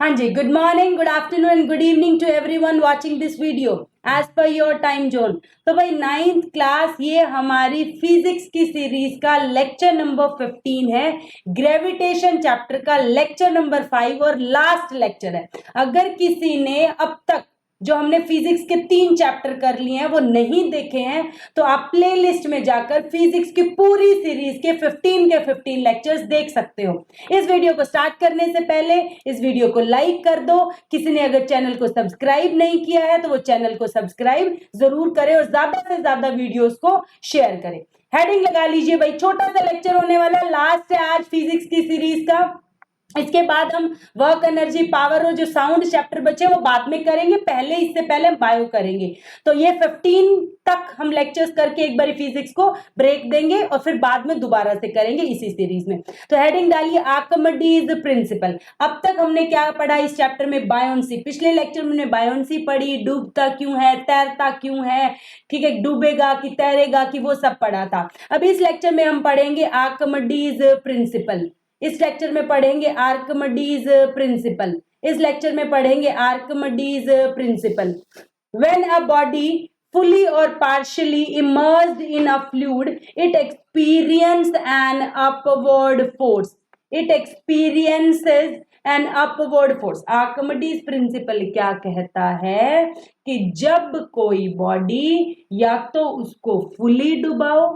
हाँ जी, good morning, good afternoon and good evening to everyone watching this video as per your time zone. तो भाई 9th class, ये हमारी physics की सीरीज का लेक्चर नंबर 15 है। ग्रेविटेशन चैप्टर का लेक्चर नंबर 5 और लास्ट लेक्चर है। अगर किसी ने अब तक जो हमने फिजिक्स के 3 चैप्टर कर लिए हैं वो नहीं देखे हैं तो आप प्ले लिस्ट में जाकर फिजिक्स की पूरी सीरीज के 15 लेक्चर्स देख सकते हो। इस वीडियो को स्टार्ट करने से पहले इस वीडियो को लाइक कर दो। किसी ने अगर चैनल को सब्सक्राइब नहीं किया है तो वो चैनल को सब्सक्राइब जरूर करें और ज्यादा से ज्यादा वीडियोस को शेयर करें। हेडिंग लगा लीजिए भाई, छोटा सा लेक्चर होने वाला, लास्ट है आज फिजिक्स की सीरीज का। इसके बाद हम वर्क, एनर्जी, पावर और जो साउंड चैप्टर बचे वो बाद में करेंगे। इससे पहले हम बायो करेंगे। तो ये 15 तक हम लेक्चर्स करके एक बार फिजिक्स को ब्रेक देंगे और फिर बाद में दोबारा से करेंगे इसी सीरीज में। तो हेडिंग डालिए आर्किमिडीज प्रिंसिपल। अब तक हमने क्या पढ़ा इस चैप्टर में? बायोन्सी। पिछले लेक्चर में हमने बायोन्सी पढ़ी, डूबता क्यों है, तैरता क्यों है, ठीक है, डूबेगा कि तैरेगा कि, वो सब पढ़ा था। अब इस लेक्चर में हम पढ़ेंगे आर्किमिडीज प्रिंसिपल। इस लेक्चर में पढ़ेंगे आर्किमिडीज प्रिंसिपल। इस लेक्चर में पढ़ेंगे Archimedes principal. When a body fully or partially immersed in a fluid, it experiences an upward force. It experiences an upward force. Archimedes principal क्या कहता है कि जब कोई बॉडी या तो उसको फुली डुबाओ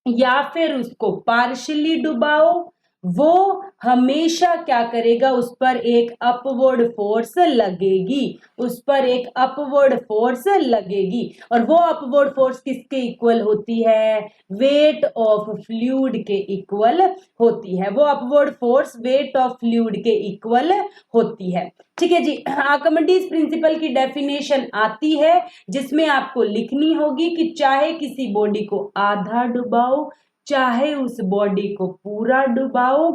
या फिर उसको पार्शियली डुबाओ, वो हमेशा क्या करेगा, उस पर एक अपवर्ड फोर्स लगेगी। उस पर एक अपवर्ड फोर्स लगेगी और वो अपवर्ड फोर्स किसके इक्वल होती है? वेट ऑफ फ्लूइड के इक्वल होती है। वो upward force weight of fluid के इक्वल होती है। ठीक है जी। आर्किमिडीज प्रिंसिपल की डेफिनेशन आती है जिसमें आपको लिखनी होगी कि चाहे किसी बॉडी को आधा डुबाओ चाहे उस बॉडी को पूरा डुबाओ,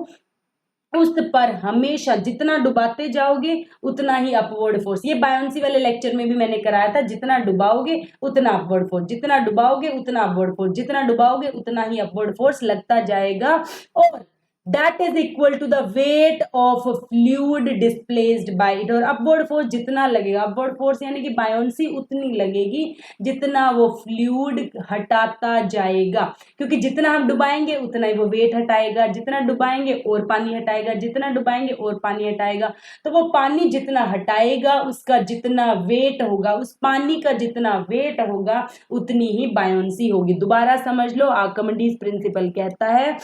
उस पर हमेशा जितना डुबाते जाओगे उतना ही अपवर्ड फोर्स। ये बायोन्सी वाले लेक्चर में भी मैंने कराया था, जितना डुबाओगे उतना अपवर्ड फोर्स, जितना डुबाओगे उतना अपवर्ड फोर्स, जितना डुबाओगे उतना ही अपवर्ड फोर्स लगता जाएगा। और that is equal to the weight of fluid displaced by it. और अपवर्ड फोर्स जितना लगेगा, अपवर्ड फोर्स यानी कि बायोन्सी उतनी लगेगी जितना वो फ्लूइड हटाता जाएगा, क्योंकि जितना हम डुबाएंगे उतना ही वो वेट हटाएगा, जितना डुबाएंगे और पानी हटाएगा, जितना डुबाएंगे और पानी हटाएगा। तो वो पानी जितना हटाएगा उसका जितना वेट होगा, उस पानी का जितना वेट होगा उतनी ही बायोन्सी होगी। दोबारा समझ लो, आर्किमिडीज प्रिंसिपल कहता है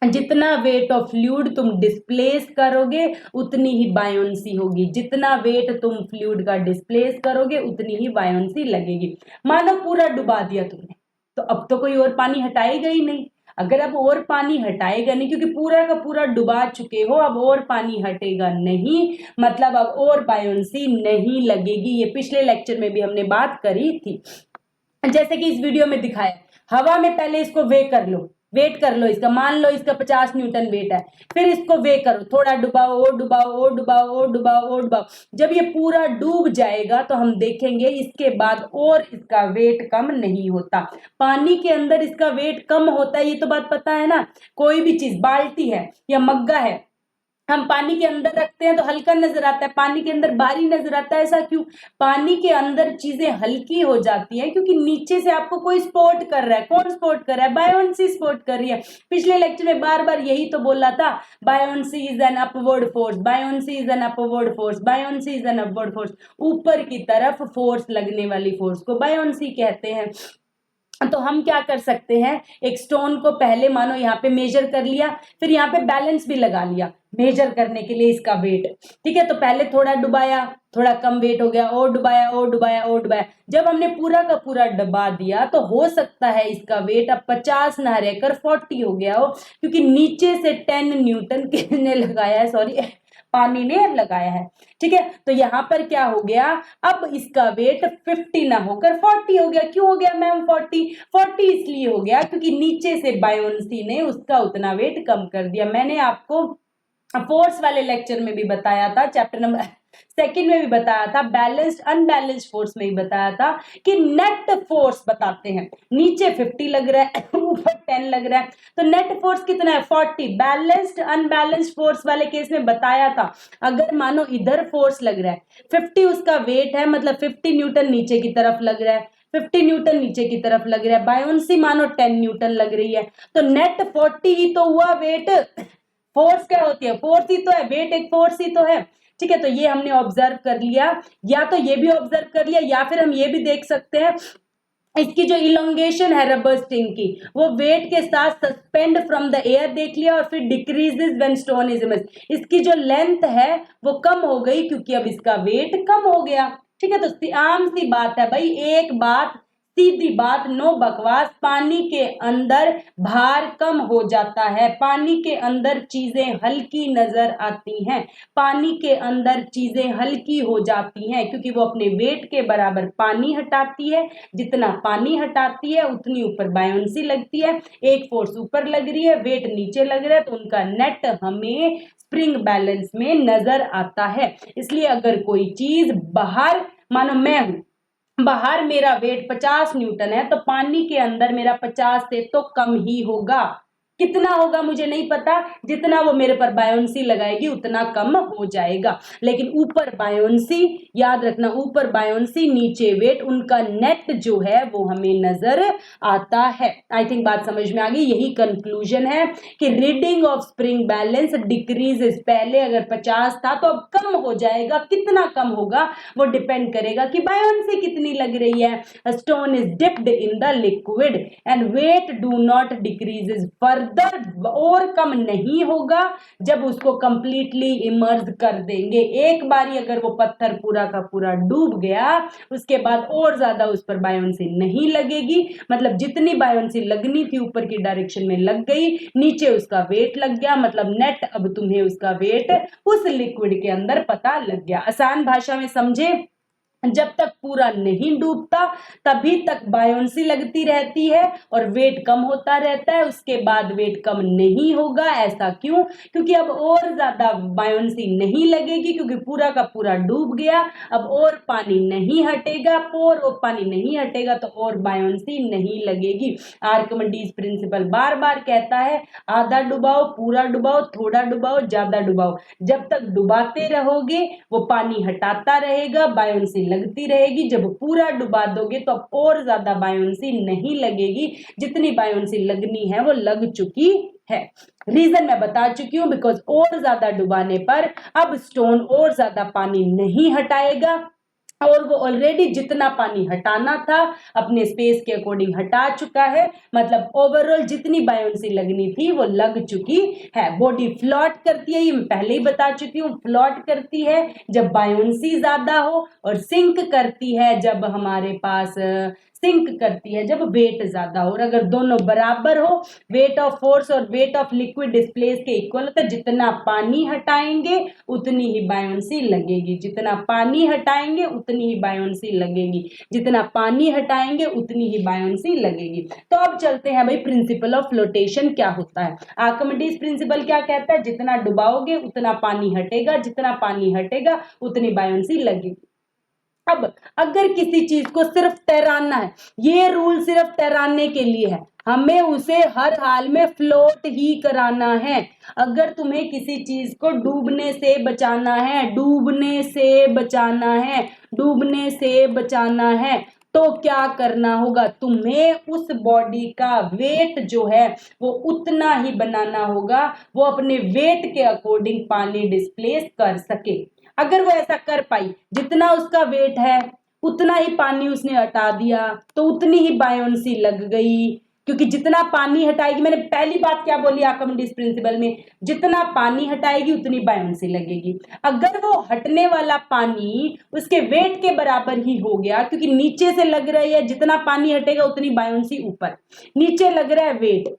जितना वेट ऑफ फ्लूइड तुम डिस्प्लेस करोगे उतनी ही बायोन्सी होगी, जितना वेट तुम फ्लूइड का डिस्प्लेस करोगे उतनी ही बायोन्सी लगेगी। मानो पूरा डुबा दिया तुमने, तो अब तो कोई और पानी हटाएगा ही नहीं। अगर अब और पानी हटाएगा नहीं, क्योंकि पूरा का पूरा डुबा चुके हो, अब और पानी हटेगा नहीं, मतलब अब और बायोन्सी नहीं लगेगी। ये पिछले लेक्चर में भी हमने बात करी थी। जैसे कि इस वीडियो में दिखाया, हवा में पहले इसको वेट कर लो इसका, मान लो इसका 50 न्यूटन वेट है, फिर इसको वे करो, थोड़ा डुबाओ और डुबाओ और डुबाओ और डुबाओ और डुबाओ। जब ये पूरा डूब जाएगा तो हम देखेंगे इसके बाद और इसका वेट कम नहीं होता। पानी के अंदर इसका वेट कम होता है, ये तो बात पता है ना। कोई भी चीज, बाल्टी है या मग्गा है, हम पानी के अंदर रखते हैं तो हल्का नजर आता है, पानी के अंदर भारी नजर आता है। ऐसा क्यों? पानी के अंदर चीजें हल्की हो जाती है क्योंकि नीचे से आपको कोई सपोर्ट कर रहा है। कौन सपोर्ट कर रहा है? बायोन्सी सपोर्ट कर रही है। पिछले लेक्चर में बार बार यही तो बोला था, buoyancy is an upward force, buoyancy is an upward force, buoyancy is an upward force. ऊपर की तरफ फोर्स लगने वाली फोर्स को बायोन्सी कहते हैं। तो हम क्या कर सकते हैं, एक स्टोन को पहले मानो यहाँ पे मेजर कर लिया, फिर यहाँ पे बैलेंस भी लगा लिया मेजर करने के लिए इसका वेट। ठीक है, तो पहले थोड़ा डुबाया, थोड़ा कम वेट हो गया, और डुबाया और डुबाया और डुबाया। जब हमने पूरा का पूरा डुबा दिया तो हो सकता है इसका वेट अब 50 ना रहकर 40 हो गया हो, क्योंकि नीचे से 10 न्यूटन किसने लगाया है, सॉरी पानी ने लगाया है। ठीक है, तो यहां पर क्या हो गया, अब इसका वेट 50 ना होकर 40 हो गया। क्यों हो गया मैम 40 इसलिए हो गया क्योंकि नीचे से बायोन्सी ने उसका उतना वेट कम कर दिया। मैंने आपको फोर्स वाले लेक्चर में भी बताया था, चैप्टर नंबर सेकंड में भी बताया था, बैलेंस्ड अनबैलेंस्ड फोर्स में भी बताया था कि नेट फोर्स बताते हैं। नीचे 50 लग रहा है, ऊपर 10 लग रहा है, तो नेट फोर्स कितना है 40। बैलेंस्ड अनबैलेंस्ड फोर्स वाले केस में बताया था, अगर मानो इधर फोर्स लग रहा है, 50 उसका वेट है, मतलब 50 न्यूटन नीचे की तरफ लग रहा है, 50 न्यूटन नीचे की तरफ लग रहा है, बायोंसी मानो 10 न्यूटन लग रही है, तो नेट 40 ही तो हुआ वेट। फोर्स क्या होती है, फोर्स ही तो है, वेट एक फोर्स ही तो है। ठीक है, तो ये हमने ऑब्जर्व कर लिया, या तो ये भी ऑब्जर्व कर लिया, या फिर हम ये भी देख सकते हैं इसकी जो इलोंगेशन है रबर स्ट्रिंग की, वो वेट के साथ सस्पेंड फ्रॉम द एयर देख लिया, और फिर decreases when stone is immersed, इसकी जो लेंथ है वो कम हो गई क्योंकि अब इसका वेट कम हो गया। ठीक है, तो आम सी बात है भाई, एक बात सीधी बात, नो बकवास, पानी के अंदर भार कम हो जाता है, पानी के अंदर चीजें हल्की नजर आती हैं, पानी के अंदर चीजें हल्की हो जाती हैं क्योंकि वो अपने वेट के बराबर पानी हटाती है, जितना पानी हटाती है उतनी ऊपर बायोंसी लगती है, एक फोर्स ऊपर लग रही है, वेट नीचे लग रहा है, तो उनका नेट हमें स्प्रिंग बैलेंस में नजर आता है। इसलिए अगर कोई चीज बाहर, मानो मैं हूं, बाहर मेरा वेट 50 न्यूटन है, तो पानी के अंदर मेरा 50 से तो कम ही होगा। कितना होगा मुझे नहीं पता, जितना वो मेरे पर बायोंसी लगाएगी उतना कम हो जाएगा। लेकिन ऊपर बायोंसी, याद रखना, ऊपर बायोंसी नीचे वेट, उनका नेट जो है वो हमें नजर आता है। आई थिंक बात समझ में आ गई। यही कंक्लूजन है कि reading of spring balance decreases, पहले अगर 50 था तो अब कम हो जाएगा, कितना कम होगा वो डिपेंड करेगा कि बायोंसी कितनी लग रही है। Stone is dipped in the liquid and weight do not decreases further, और कम नहीं होगा जब उसको कंप्लीटली इमर्ज कर देंगे। एक बारी अगर वो पत्थर पूरा का पूरा डूब गया, उसके बाद और ज्यादा उस पर बायोंसी नहीं लगेगी, मतलब जितनी बायोंसी लगनी थी ऊपर की डायरेक्शन में लग गई, नीचे उसका वेट लग गया, मतलब नेट अब तुम्हें उसका वेट उस लिक्विड के अंदर पता लग गया। आसान भाषा में समझे, जब तक पूरा नहीं डूबता तभी तक बायोंसी लगती रहती है और वेट कम होता रहता है, उसके बाद वेट कम नहीं होगा। ऐसा क्यों? क्योंकि अब और ज्यादा बायोंसी नहीं लगेगी, क्योंकि पूरा का पूरा डूब गया, अब और पानी नहीं हटेगा, और पानी नहीं हटेगा तो और बायोंसी नहीं लगेगी। आर्किमिडीज प्रिंसिपल बार बार कहता है, आधा डुबाओ, पूरा डुबाओ, थोड़ा डुबाओ, ज्यादा डुबाओ, जब तक डुबाते रहोगे वो पानी हटाता रहेगा, बायोंसी लगती रहेगी। जब पूरा डुबा दोगे तो अब और ज्यादा बायोंसी नहीं लगेगी, जितनी बायोंसी लगनी है वो लग चुकी है। रीजन मैं बता चुकी हूं, बिकॉज और ज्यादा डुबाने पर अब स्टोन और ज्यादा पानी नहीं हटाएगा, और वो ऑलरेडी जितना पानी हटाना था अपने स्पेस के अकॉर्डिंग हटा चुका है, मतलब ओवरऑल जितनी बायोंसी लगनी थी वो लग चुकी है। बॉडी फ्लोट करती है, ये मैं पहले ही बता चुकी हूँ, फ्लोट करती है जब बायोंसी ज्यादा हो, और सिंक करती है जब हमारे पास, सिंक करती है जब वेट ज्यादा हो। और अगर दोनों बराबर हो, वेट ऑफ फोर्स और वेट ऑफ लिक्विड डिस्प्लेस के इक्वल होता है, जितना पानी हटाएंगे उतनी ही बायोंसी लगेगी, जितना पानी हटाएंगे उतनी ही बायोंसी लगेगी, जितना पानी हटाएंगे उतनी ही बायोंसी लगेगी। तो अब चलते हैं भाई, प्रिंसिपल ऑफ फ्लोटेशन क्या होता है। आर्किमिडीज प्रिंसिपल क्या कहता है, जितना डुबाओगे उतना पानी हटेगा, जितना पानी हटेगा उतनी बायोंसी लगेगी। अब अगर किसी चीज को सिर्फ तैराना है, ये रूल सिर्फ तैराने के लिए है, हमें उसे हर हाल में फ्लोट ही कराना है। अगर तुम्हें किसी चीज को डूबने से बचाना है, डूबने से बचाना है, डूबने से बचाना है, तो क्या करना होगा, तुम्हें उस बॉडी का वेट जो है वो उतना ही बनाना होगा, वो अपने वेट के अकॉर्डिंग पानी डिस्प्लेस कर सके। अगर वो ऐसा कर पाई, जितना उसका वेट है उतना ही पानी उसने हटा दिया, तो उतनी ही बायोंसी लग गई, क्योंकि जितना पानी हटाएगी, मैंने पहली बात क्या बोली आर्किमिडीज प्रिंसिपल में, जितना पानी हटाएगी उतनी बायोंसी लगेगी। अगर वो हटने वाला पानी उसके वेट के बराबर ही हो गया, क्योंकि नीचे से लग रहा है, जितना पानी हटेगा उतनी बायोंसी ऊपर, नीचे लग रहा है वेट,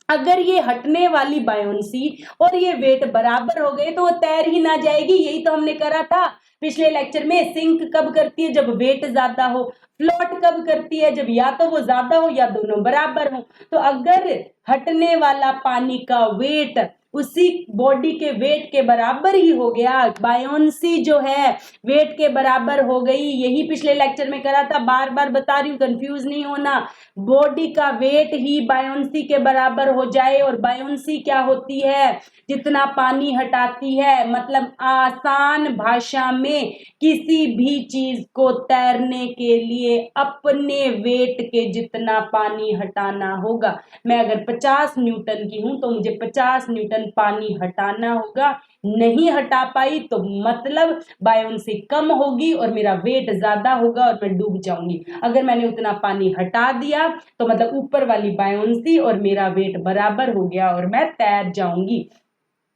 अगर ये हटने वाली बायोंसी और ये वेट बराबर हो गए तो वो तैर ही ना जाएगी। यही तो हमने करा था पिछले लेक्चर में। सिंक कब करती है, जब वेट ज्यादा हो। फ्लोट कब करती है, जब या तो वो ज्यादा हो या दोनों बराबर हो। तो अगर हटने वाला पानी का वेट उसी बॉडी के वेट के बराबर ही हो गया। बायोंसी जो है वेट के बराबर हो गई। यही पिछले लेक्चर में करा था, बार बार बता रही हूँ, कंफ्यूज नहीं होना। बॉडी का वेट ही बायोंसी के बराबर हो जाए। और बायोंसी क्या होती है? जितना पानी हटाती है। मतलब आसान भाषा में किसी भी चीज को तैरने के लिए अपने वेट के जितना पानी हटाना होगा। मैं अगर 50 न्यूटन की हूं तो मुझे 50 न्यूटन पानी हटाना होगा। नहीं हटा पाई तो मतलब बायोंसी कम होगी और मेरा वेट ज्यादा होगा और मैं डूब जाऊंगी। अगर मैंने उतना पानी हटा दिया तो मतलब ऊपर वाली बायोंसी और मेरा वेट बराबर हो गया और मैं तैर जाऊंगी।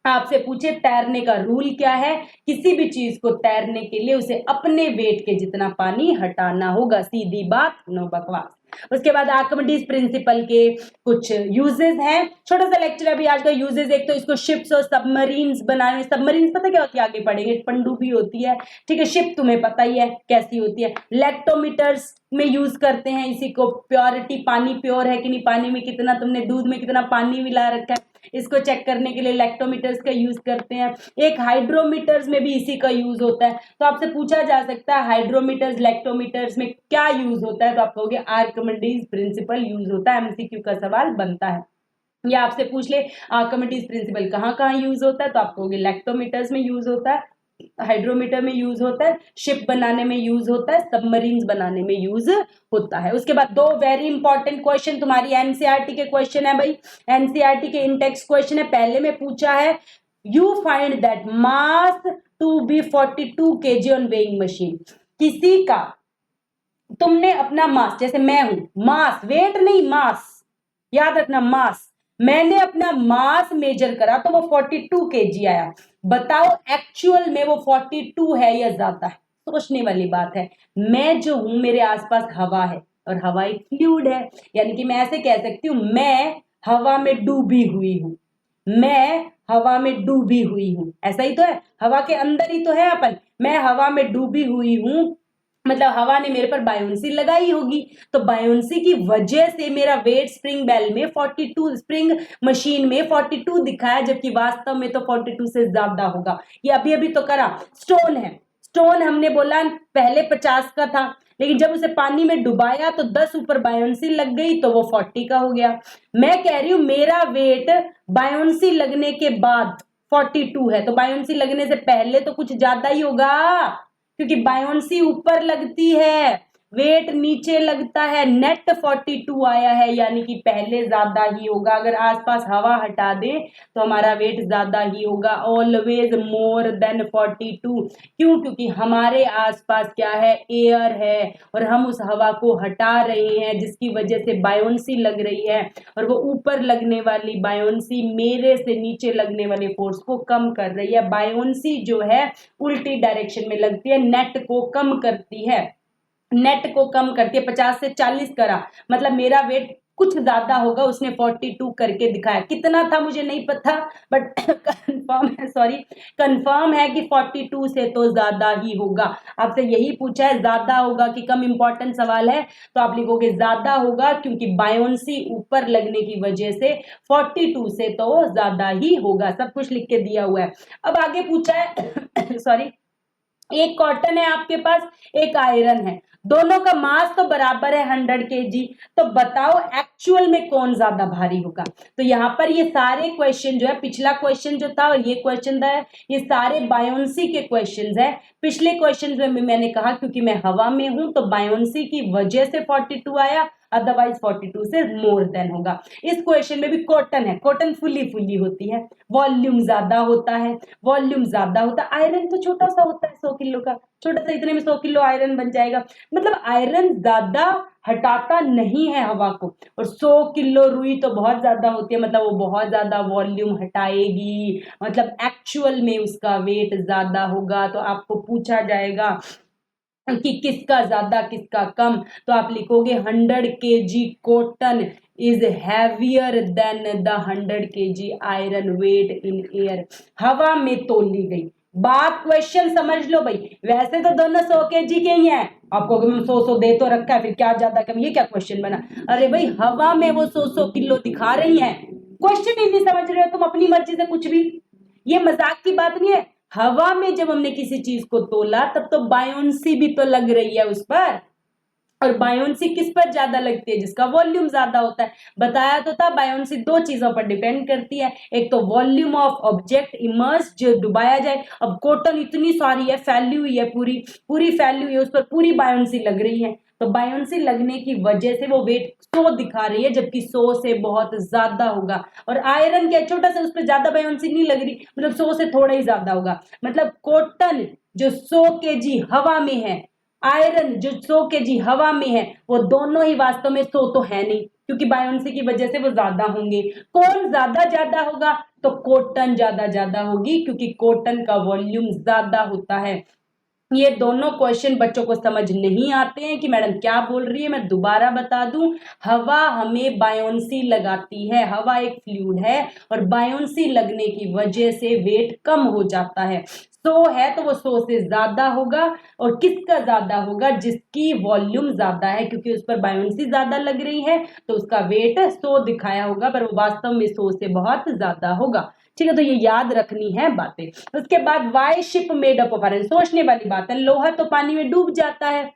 आपसे पूछे तैरने का रूल क्या है? किसी भी चीज को तैरने के लिए उसे अपने वेट के जितना पानी हटाना होगा। सीधी बात, नो बकवास। उसके बाद आर्किमिडीज प्रिंसिपल के कुछ यूजेस हैं। छोटा सा लेक्चर अभी आज का यूजेस। एक तो इसको शिप्स और सबमरीन्स बनाने। सबमरीन्स पता क्या होती है? आगे पढ़ेंगे। पनडुब्बी होती है, ठीक है। शिप तुम्हें पता ही है कैसी होती है। लैक्टोमीटर्स में यूज करते हैं इसी को। प्योरिटी, पानी प्योर है कि नहीं, पानी में कितना, तुमने दूध में कितना पानी मिला रखा है, इसको चेक करने के लिए लैक्टोमीटर्स का यूज करते हैं। एक हाइड्रोमीटर्स में भी इसी का यूज होता है। तो आपसे पूछा जा सकता है हाइड्रोमीटर्स लैक्टोमीटर्स में क्या यूज होता है, तो आप कहोगे आर्किमिडीज प्रिंसिपल यूज होता है। एमसीक्यू का सवाल बनता है। या आपसे पूछ ले आर्किमिडीज प्रिंसिपल कहाँ कहाँ यूज होता है, तो आप कहोगे लैक्टोमीटर्स में यूज होता है, हाइड्रोमीटर में यूज होता है, शिप बनाने में यूज होता है, सबमरीन्स बनाने में यूज होता है। उसके बाद दो वेरी इंपॉर्टेंट क्वेश्चन तुम्हारी एनसीईआरटी के क्वेश्चन है भाई। एनसीईआरटी के इंटेक्स क्वेश्चन है। पहले में पूछा है you find that mass to be 42 kg on weighing machine. किसी का, तुमने अपना मास, जैसे मैं हूं, मास, वेट नहीं, मास, याद रखना, मास, मैंने अपना मास मेजर करा तो वो 42 kg आया। बताओ एक्चुअल में वो 42 है या ज्यादा है? सोचने वाली बात है। मैं जो हूं, मेरे आसपास हवा है और हवा एक फ्लूइड है, यानी कि मैं ऐसे कह सकती हूं मैं हवा में डूबी हुई हूं। मैं हवा में डूबी हुई हूं, ऐसा ही तो है, हवा के अंदर ही तो है अपन। मैं हवा में डूबी हुई हूं, मतलब हवा ने मेरे पर बायोंसी लगाई होगी। तो बायोंसी की वजह से मेरा वेट स्प्रिंग बेल में 42, स्प्रिंग मशीन में 42 दिखाया, जबकि वास्तव में तो 42 से ज्यादा होगा। ये अभी अभी तो करा। स्टोन है, स्टोन हमने बोला पहले 50 का था, लेकिन जब उसे पानी में डुबाया तो 10 ऊपर बायोंसी लग गई तो वो 40 का हो गया। मैं कह रही हूं मेरा वेट बायोंसी लगने के बाद 42 है, तो बायोंसी लगने से पहले तो कुछ ज्यादा ही होगा, क्योंकि बायोंसी ऊपर लगती है, वेट नीचे लगता है। नेट 42 आया है, यानी कि पहले ज्यादा ही होगा। अगर आसपास हवा हटा दें तो हमारा वेट ज्यादा ही होगा, ऑलवेज मोर देन 42। क्यों? क्योंकि हमारे आसपास क्या है? एयर है, और हम उस हवा को हटा रहे हैं, जिसकी वजह से बायोंसी लग रही है, और वो ऊपर लगने वाली बायोंसी मेरे से नीचे लगने वाले फोर्स को कम कर रही है। बायोंसी जो है उल्टी डायरेक्शन में लगती है, नेट को कम करती है, नेट को कम करती है। 50 से 40 करा, मतलब मेरा वेट कुछ ज्यादा होगा। उसने 42 करके दिखाया, कितना था मुझे नहीं पता, बट कंफर्म है, सॉरी, कंफर्म है कि 42 से तो ज्यादा ही होगा। आपसे यही पूछा है ज्यादा होगा कि कम, इंपॉर्टेंट सवाल है, तो आप लिखोगे ज्यादा होगा, क्योंकि बायोंसी ऊपर लगने की वजह से 42 से तो ज्यादा ही होगा। सब कुछ लिख के दिया हुआ है। अब आगे पूछा है सॉरी, एक कॉटन है आपके पास, एक आयरन है, दोनों का मास तो बराबर है 100 kg। तो बताओ एक्चुअल में कौन ज्यादा भारी होगा? तो यहाँ पर ये सारे क्वेश्चन जो है, पिछला क्वेश्चन जो था और ये क्वेश्चन था, ये सारे बायोंसी के क्वेश्चंस है। पिछले क्वेश्चन में मैंने कहा क्योंकि मैं हवा में हूं तो बायोंसी की वजह से 42 आया, अदरवाइज 42 से मोर देन होगा। इस क्वेश्चन में भी कॉटन है, कॉटन फुली फुली होती है, वॉल्यूम ज्यादा होता है, वॉल्यूम ज्यादा होता है। आयरन तो छोटा सा होता है, 100 किलो का, छोटा सा, इतने में 100 किलो आयरन बन जाएगा। मतलब आयरन ज्यादा हटाता नहीं है हवा को, और 100 किलो रुई तो बहुत ज्यादा होती है, मतलब वो बहुत ज्यादा वॉल्यूम हटाएगी, मतलब एक्चुअल में उसका वेट ज्यादा होगा। तो आपको पूछा जाएगा कि किसका ज्यादा किसका कम, तो आप लिखोगे 100 kg cotton is heavier than the 100 kg iron weight in air. हवा में तोली गई बात, क्वेश्चन समझ लो भाई। वैसे तो दोनों 100 kg के ही हैं, आपको 100 दे तो रखा है, फिर क्या ज्यादा कम, ये क्या क्वेश्चन बना? अरे भाई हवा में वो 100 किलो दिखा रही हैं, क्वेश्चन ही नहीं समझ रहे हो तुम अपनी मर्जी से कुछ भी। ये मजाक की बात नहीं है। हवा में जब हमने किसी चीज को तोला तब तो बायोन्सी भी तो लग रही है उस पर, और बायोन्सी किस पर ज्यादा लगती है? जिसका वॉल्यूम ज्यादा होता है। बताया तो था बायोन्सी दो चीजों पर डिपेंड करती है, एक तो वॉल्यूम ऑफ ऑब्जेक्ट इमर्स जो डुबाया जाए। अब कॉटन इतनी सारी है, फैली हुई है, पूरी पूरी फैली हुई है, उस पर पूरी बायोन्सी लग रही है, तो बायोन्सी लगने की वजह से वो वेट 100 दिखा रही है, जबकि 100 से बहुत ज्यादा होगा। और आयरन क्या छोटा सा, उस पर ज्यादा बायोन्सी नहीं लग रही, मतलब 100 से थोड़ा ही ज्यादा होगा। मतलब कॉटन जो 100 केजी हवा में है, आयरन जो 100 केजी हवा में है, वो दोनों ही वास्तव में 100 तो है नहीं, क्योंकि बायोन्सी की वजह से वो ज्यादा होंगे। कौन ज्यादा ज्यादा होगा? तो कॉटन ज्यादा ज्यादा होगी, क्योंकि कॉटन का वॉल्यूम ज्यादा होता है। ये दोनों क्वेश्चन बच्चों को समझ नहीं आते हैं कि मैडम क्या बोल रही है। मैं दोबारा बता दूं, हवा हमें बायोन्सी लगाती है। हवा एक फ्लूइड है और बायोन्सी लगने की वजह से वेट कम हो जाता है। 100 है तो वो 100 से ज्यादा होगा, और किसका ज्यादा होगा? जिसकी वॉल्यूम ज्यादा है, क्योंकि उस पर बायोन्सी ज्यादा लग रही है तो उसका वेट 100 दिखाया होगा, पर वो वास्तव में 100 से बहुत ज्यादा होगा। ठीक है, तो ये याद रखनी है बातें। उसके बाद why ship made up of iron, सोचने वाली बात है। लोहा तो पानी में डूब जाता है,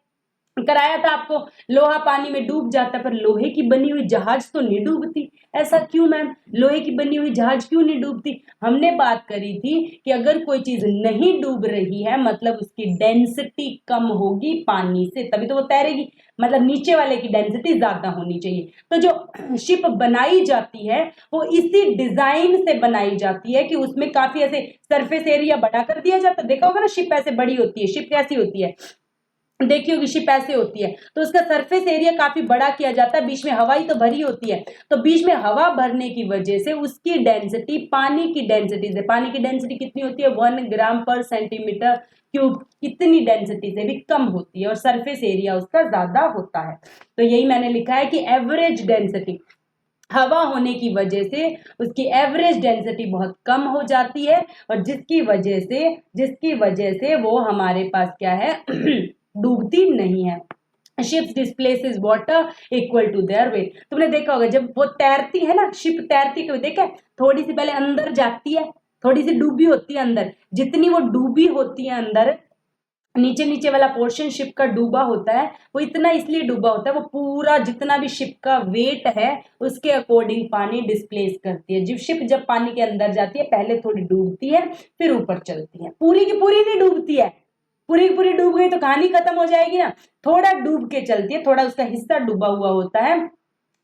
कराया था आपको, लोहा पानी में डूब जाता है, पर लोहे की बनी हुई जहाज तो नहीं डूबती। ऐसा क्यों मैम? लोहे की बनी हुई जहाज क्यों नहीं डूबती? हमने बात करी थी कि अगर कोई चीज नहीं डूब रही है मतलब उसकी डेंसिटी कम होगी पानी से, तभी तो वो तैरेगी। मतलब नीचे वाले की डेंसिटी ज्यादा होनी चाहिए। तो जो शिप बनाई जाती है वो इसी डिजाइन से बनाई जाती है कि उसमें काफी ऐसे सरफेस एरिया बढ़ा कर दिया जाता है। देखा होगा ना, शिप ऐसे बड़ी होती है। शिप कैसी होती है? देखी होगी, शिप ऐसे होती है, तो उसका सरफेस एरिया काफी बड़ा किया जाता है, बीच में हवा ही तो भरी होती है। तो बीच में हवा भरने की वजह से उसकी डेंसिटी पानी की डेंसिटी से, पानी की डेंसिटी कितनी होती है? 1 ग्राम पर सेंटीमीटर क्यूब, कितनी डेंसिटी से भी कम होती है, और सरफेस एरिया उसका ज्यादा होता है। तो यही मैंने लिखा है कि एवरेज डेंसिटी, हवा होने की वजह से उसकी एवरेज डेंसिटी बहुत कम हो जाती है, और जिसकी वजह से वो हमारे पास क्या है डूबती नहीं है। Ships displaces water equal to their weight. तुमने देखा होगा जब वो तैरती है ना, शिप तैरती है, देखा थोड़ी सी पहले अंदर जाती है, थोड़ी सी डूबी होती है अंदर। जितनी वो डूबी होती है अंदर, नीचे नीचे वाला पोर्शन शिप का डूबा होता है, वो इतना इसलिए डूबा होता है, वो पूरा जितना भी शिप का वेट है उसके अकॉर्डिंग पानी डिस्प्लेस करती है। जब पानी के अंदर जाती है पहले थोड़ी डूबती है, फिर ऊपर चलती है। पूरी की पूरी नहीं डूबती है, पूरी की पूरी डूब गई तो कहानी खत्म हो जाएगी ना। थोड़ा डूब के चलती है, थोड़ा उसका हिस्सा डूबा हुआ होता है।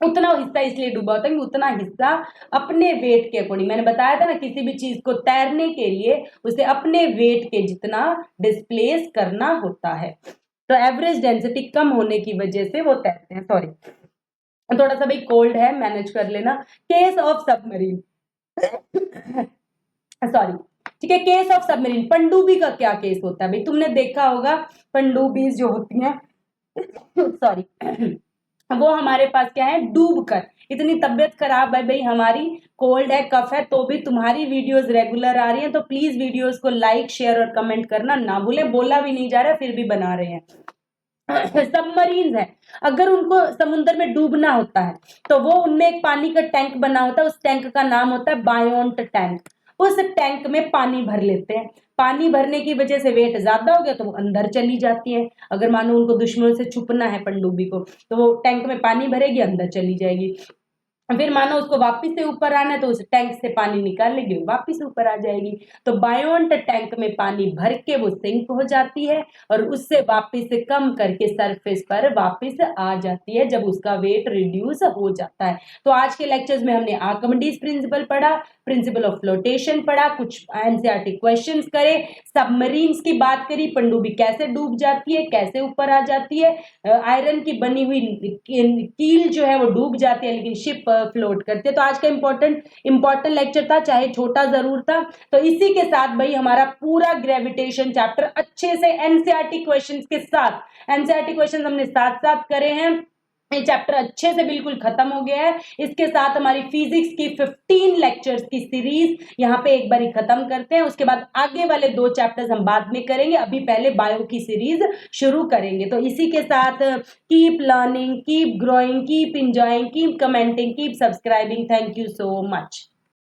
उतना हिस्सा इसलिए डूबा होता है कि उतना हिस्सा अपने वेट के अकॉर्डिंग, मैंने बताया था ना, किसी भी चीज को तैरने के लिए उसे अपने वेट के जितना डिस्प्लेस करना होता है। तो एवरेज डेंसिटी कम होने की वजह से वो तैरते हैं। सॉरी, थोड़ा सा भाई कोल्ड है, मैनेज कर लेना। केस ऑफ सबमरीन सॉरी, ठीक है, केस ऑफ सबमरीन, पनडुब्बी का क्या केस होता है भाई? तुमने देखा होगा पनडुब्बी जो होती हैं सॉरी वो हमारे पास क्या है, डूब कर, इतनी तबियत खराब है भाई हमारी, कोल्ड है, कफ है, तो भी तुम्हारी वीडियोस रेगुलर आ रही हैं, तो प्लीज वीडियोस को लाइक शेयर और कमेंट करना ना भूलें। बोला भी नहीं जा रहा फिर भी बना रहे हैं। सबमरीन्स है, अगर उनको समुद्र में डूबना होता है तो वो उनमें एक पानी का टैंक बना होता है, उस टैंक का नाम होता है बायोन्ट टैंक। उस टैंक में पानी भर लेते हैं, पानी भरने की वजह से वेट ज्यादा हो गया तो वो अंदर चली जाती है। अगर मानो उनको दुश्मनों से छुपना है पनडुब्बी को, तो वो टैंक में पानी भरेगी, अंदर चली जाएगी। फिर मानो उसको वापस से ऊपर आना है तो उस टैंक से पानी निकाल लेगी, वापस ऊपर आ जाएगी। तो बायोन्ट टैंक में पानी भर के वो सिंक हो जाती है और उससे वापस से कम करके सरफेस पर वापस आ जाती है जब उसका वेट रिड्यूस हो जाता है। तो आज के लेक्चर्स में हमने आर्किमिडीज प्रिंसिपल पढ़ा, प्रिंसिपल ऑफ फ्लोटेशन पढ़ा, कुछ एनसीईआरटी क्वेश्चंस करे, सबमरीन्स की बात करी, पनडुब्बी कैसे डूब जाती है, कैसे ऊपर आ जाती है, आयरन की बनी हुई कील जो है वो डूब जाती है लेकिन शिप फ्लोट करती है। तो आज का इंपॉर्टेंट लेक्चर था, चाहे छोटा जरूर था। तो इसी के साथ भाई हमारा पूरा ग्रेविटेशन चैप्टर अच्छे से एनसीईआरटी क्वेश्चंस के साथ, एनसीईआरटी क्वेश्चंस हमने साथ साथ करे हैं। ये चैप्टर अच्छे से बिल्कुल खत्म हो गया है। इसके साथ हमारी फिजिक्स की 15 लेक्चर्स की सीरीज यहाँ पे एक बार खत्म करते हैं। उसके बाद आगे वाले 2 चैप्टर्स हम बाद में करेंगे, अभी पहले बायो की सीरीज शुरू करेंगे। तो इसी के साथ keep learning, keep growing, keep enjoying, keep commenting, keep subscribing. Thank you so much.